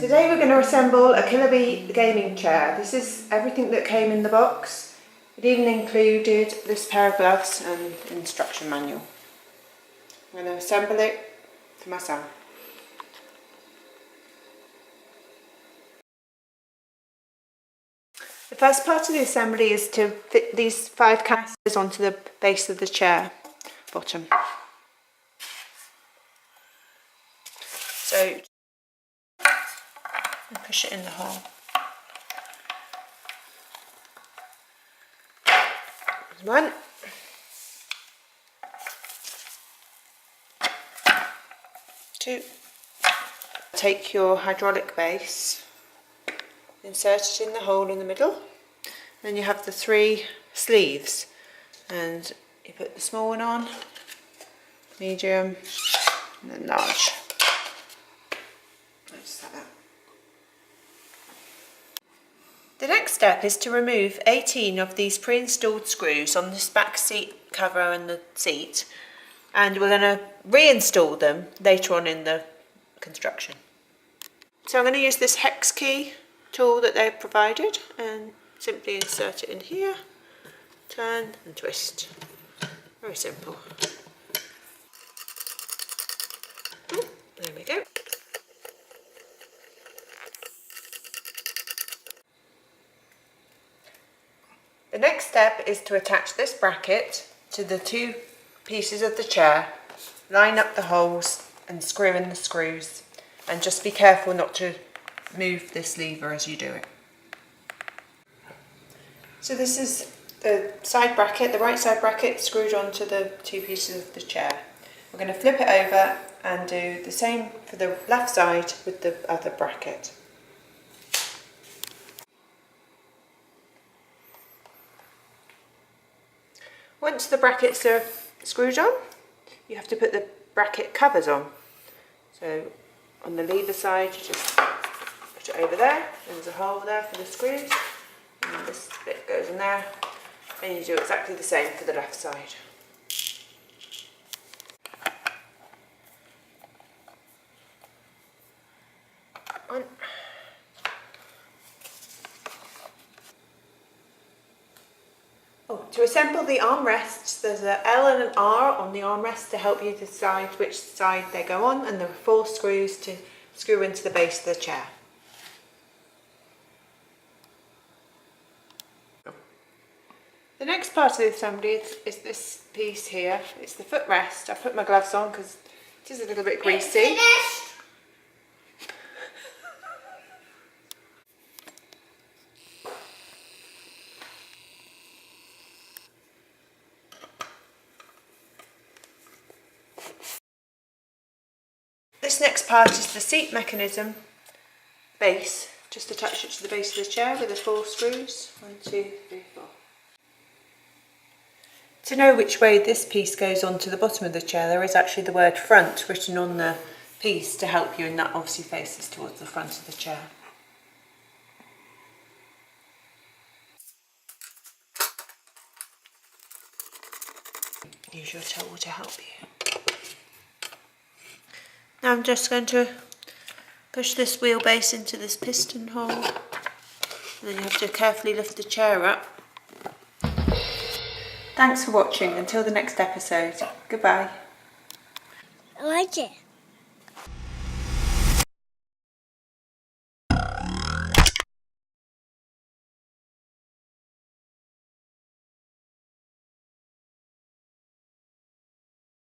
Today we're going to assemble a KILLABEE gaming chair. This is everything that came in the box. It even included this pair of gloves and instruction manual. I'm going to assemble it for my son. The first part of the assembly is to fit these 5 casters onto the base of the chair bottom. So push it in the hole. There's one. 2. Take your hydraulic base, insert it in the hole in the middle, then you have the 3 sleeves, and you put the small one on, medium, and then large. Just like that. The next step is to remove 18 of these pre-installed screws on this back seat cover and the seat, and we're going to reinstall them later on in the construction. So I'm going to use this hex key tool that they've provided and simply insert it in here, turn and twist. Very simple. There we go. The next step is to attach this bracket to the 2 pieces of the chair, line up the holes and screw in the screws, and just be careful not to move this lever as you do it. So this is the side bracket, the right side bracket screwed onto the 2 pieces of the chair. We're going to flip it over and do the same for the left side with the other bracket. Once the brackets are screwed on, you have to put the bracket covers on. So on the lever side, you just put it over there, there's a hole there for the screws, and this bit goes in there, and you do exactly the same for the left side. One. To assemble the armrests, there's an L and an R on the armrest to help you decide which side they go on, and there are 4 screws to screw into the base of the chair. The next part of the assembly is this piece here. It's the footrest. I've put my gloves on because it is a little bit greasy. This next part is the seat mechanism base. Just attach it to the base of the chair with the 4 screws. 1, 2, 3, 4. To know which way this piece goes onto the bottom of the chair, there is actually the word front written on the piece to help you, and that obviously faces towards the front of the chair. Use your tool to help you. Now I'm just going to push this wheelbase into this piston hole, and then you have to carefully lift the chair up. Thanks for watching. Until the next episode. Goodbye. I like it.